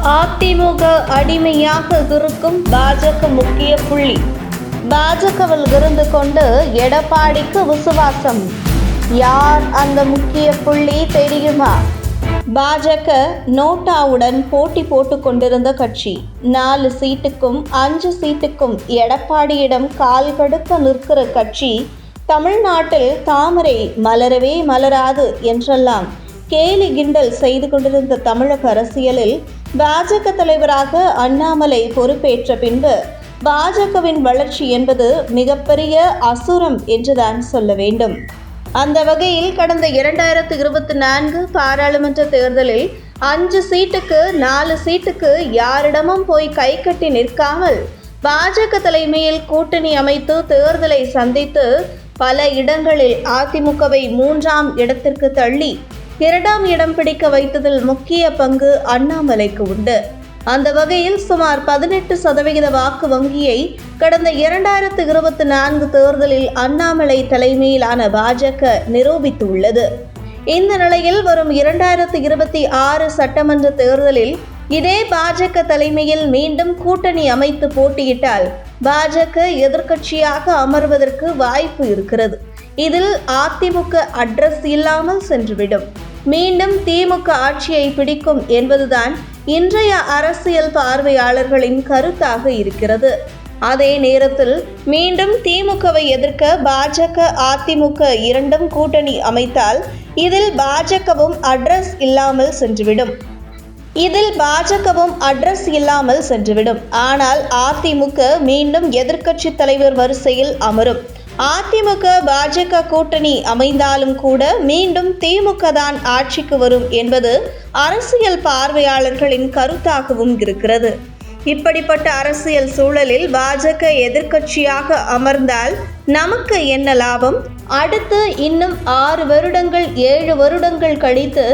அதிமுக அடிமையாக இருக்கும் பாஜக முக்கிய புள்ளி. பாஜகவில் இருந்து கொண்டு எடப்பாடிக்கு விசுவாசம். யார் அந்த முக்கிய புள்ளி தெரியுமா? பாஜக நோட்டாவுடன் போட்டி போட்டு கொண்டிருந்த கட்சி. 4 சீட்டுக்கும் 5 சீட்டுக்கும் எடப்பாடியிடம் கால் கடுக்க நிற்கிற கட்சி. தமிழ்நாட்டில் தாமரை மலரவே மலராது என்றெல்லாம் கேலி கிண்டல் செய்து கொண்டிருந்த தமிழக அரசியலில் பாஜக தலைவராக அண்ணாமலை பொறுப்பேற்ற பின்பு பாஜகவின் வளர்ச்சி என்பது மிகப்பெரிய அசுரம் என்றுதான் சொல்ல வேண்டும். அந்த வகையில் கடந்த 2024 பாராளுமன்ற தேர்தலில் 5 சீட்டுக்கு 4 சீட்டுக்கு யாரிடமும் போய் கை கட்டி நிற்காமல் பாஜக தலைமையில் கூட்டணி அமைத்து தேர்தலை சந்தித்து பல இடங்களில் அதிமுகவை 3ஆம் இடத்திற்கு தள்ளி 2ஆம் இடம் பிடிக்க வைத்ததில் முக்கிய பங்கு அண்ணாமலைக்கு உண்டு. அந்த வகையில் சுமார் 18% வாக்கு வங்கியை கடந்த 2024 தேர்தலில் அண்ணாமலை தலைமையிலான பாஜக நிரூபித்துள்ளது. இந்த நிலையில் வரும் 2026 சட்டமன்ற தேர்தலில் இதே பாஜக தலைமையில் மீண்டும் கூட்டணி அமைத்து போட்டியிட்டால் பாஜக எதிர்க்கட்சியாக அமர்வதற்கு வாய்ப்பு இருக்கிறது. இதில் அதிமுக அட்ரஸ் இல்லாமல் சென்றுவிடும். மீண்டும் திமுக ஆட்சியை பிடிக்கும் என்பதுதான் இன்றைய அரசியல் பார்வையாளர்களின் கருத்தாக இருக்கிறது. அதே நேரத்தில் மீண்டும் திமுகவை எதிர்க்க பாஜக அதிமுக இரண்டும் கூட்டணி அமைத்தால் இதில் பாஜகவும் அட்ரஸ் இல்லாமல் சென்றுவிடும். ஆனால் அதிமுக மீண்டும் எதிர்க்கட்சி தலைவர் வரிசையில் அமரும். அதிமுக பாஜக கூட்டணி அமைந்தாலும் கூட மீண்டும் திமுக தான் ஆட்சிக்கு வரும் என்பது அரசியல் பார்வையாளர்களின் கருத்தாகவும் இருக்கிறது. இப்படிப்பட்ட அரசியல் சூழலில் பாஜக எதிர்க்கட்சியாக அமர்ந்தால் நமக்கு என்ன லாபம்? அடுத்து இன்னும் 6 வருடங்கள் 7 வருடங்கள் கழித்து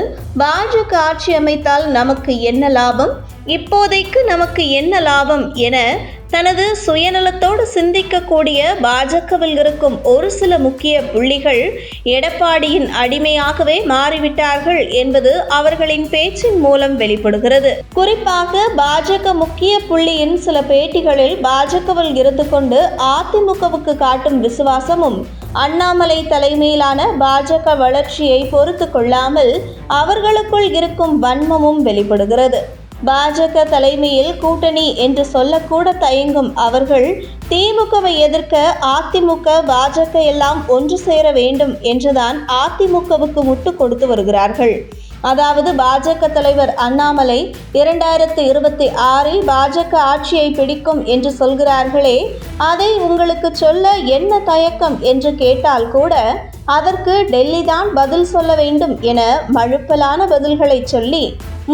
பாஜக ஆட்சி அமைத்தால் நமக்கு என்ன லாபம்? இப்போதைக்கு நமக்கு என்ன லாபம் என தனது சுயநலத்தோடு சிந்திக்கக்கூடிய பாஜகவில் இருக்கும் ஒரு சில முக்கிய புள்ளிகள் எடப்பாடியின் அடிமையாகவே மாறிவிட்டார்கள் என்பது அவர்களின் பேச்சின் மூலம் வெளிப்படுகிறது. குறிப்பாக பாஜக முக்கிய புள்ளியின் சில பேட்டிகளில் பாஜகவில் இருந்து கொண்டு அதிமுகவுக்கு காட்டும் விசுவாசமும் அண்ணாமலை தலைமையிலான பாஜக வளர்ச்சியை பொறுத்து கொள்ளாமல் அவர்களுக்குள் இருக்கும் வன்மமும் வெளிப்படுகிறது. பாஜக தலைமையில் கூட்டணி என்று சொல்லக்கூட தயங்கும் அவர்கள் திமுகவை எதிர்க்க அதிமுக பாஜக எல்லாம் ஒன்று சேர வேண்டும் என்றுதான் அதிமுகவுக்கு முட்டு கொடுத்து வருகிறார்கள். அதாவது பாஜக தலைவர் அண்ணாமலை 2026 பாஜக ஆட்சியை பிடிக்கும் என்று சொல்கிறார்களே, அதை உங்களுக்கு சொல்ல என்ன தயக்கம் என்று கேட்டால் கூட அதற்கு டெல்லி தான் பதில் சொல்ல வேண்டும் என மழுப்பலான பதில்களை சொல்லி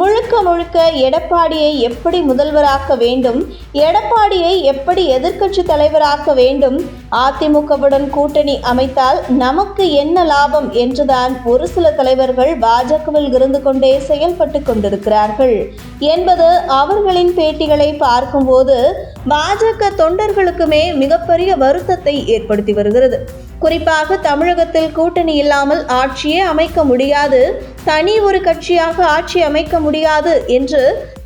முழுக்க எடப்பாடியை எப்படி முதல்வராக்க வேண்டும், எடப்பாடியை எப்படி எதிர்க்கட்சி தலைவராக்க வேண்டும், அதிமுகவுடன் கூட்டணி அமைத்தால் நமக்கு என்ன லாபம் என்றுதான் ஒரு சில தலைவர்கள் பாஜகவில் இருந்து கொண்டே செயல்பட்டு கொண்டிருக்கிறார்கள் என்பது அவர்களின் பேட்டிகளை பார்க்கும்போது பாஜக தொண்டர்களுக்குமே மிகப்பெரிய வருத்தத்தை ஏற்படுத்தி வருகிறது. குறிப்பாக தமிழகத்தில் கூட்டணி இல்லாமல் ஆட்சியே அமைக்க முடியாது, தனி ஒரு கட்சியாக ஆட்சி அமைக்க முடியாது என்று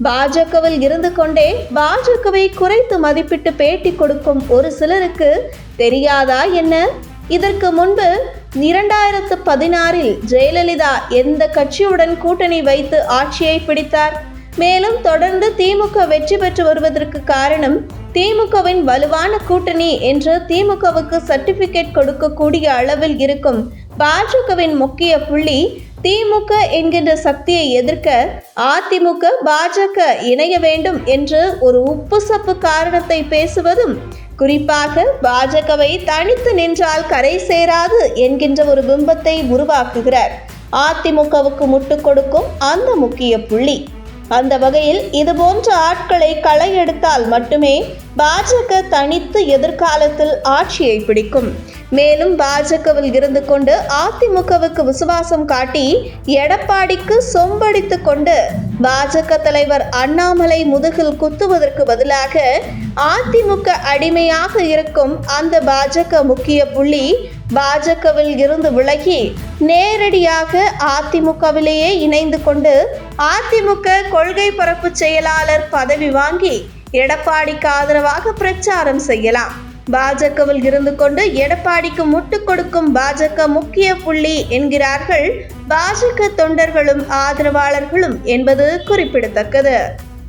பாஜகவில் இருந்து கொண்டே பாஜகவை குறைத்து மதிப்பிட்டு பேட்டி கொடுக்கும் ஒரு சிலருக்கு தெரியாதா என்ன? இதற்கு முன்பு 2016 ஜெயலலிதா எந்த கட்சியுடன் கூட்டணி வைத்து ஆட்சியை பிடித்தார்? மேலும் தொடர்ந்து திமுக வெற்றி பெற்று வருவதற்கு காரணம் திமுகவின் வலுவான கூட்டணி என்று திமுகவுக்கு சர்டிபிகேட் கொடுக்கக்கூடிய அளவில் இருக்கும் பாஜகவின் முக்கிய புள்ளி. திமுக என்கின்ற சக்தியை எதிர்க்க அதிமுக பாஜக இணைய வேண்டும் என்று ஒரு உப்பு சப்பு காரணத்தை பேசுவதும், குறிப்பாக பாஜகவை தனித்து நின்றால் கரை சேராது என்கின்ற ஒரு பிம்பத்தை உருவாக்குகிறார் அதிமுகவுக்கு முட்டு கொடுக்கும் அந்த முக்கிய புள்ளி. அந்த வகையில் இதுபோன்ற ஆட்களை களை எடுத்தால் மட்டுமே பாஜக தனித்து எதிர்காலத்தில் ஆட்சியை பிடிக்கும். மேலும் பாஜகவில் இருந்து கொண்டு அதிமுகவுக்கு விசுவாசம் காட்டி எடப்பாடிக்கு சொம்படித்து கொண்டு பாஜக தலைவர் அண்ணாமலை முதுகில் குத்துவதற்கு பதிலாக அதிமுக அடிமையாக இருக்கும் அந்த பாஜக முக்கிய புள்ளி பாஜகவில் இருந்து விலகி நேரடியாக அதிமுகவிலேயே இணைந்து கொண்டு அதிமுக கொள்கை பரப்பு செயலாளர் பதவி வாங்கி எடப்பாடிக்கு ஆதரவாக பிரச்சாரம் செய்யலாம். பாஜகவில் இருந்து கொண்டு எடப்பாடிக்கு முட்டு கொடுக்கும் பாஜக முக்கிய புள்ளி என்கிறார்கள் பாஜக தொண்டர்களும் ஆதரவாளர்களும் என்பது குறிப்பிடத்தக்கது.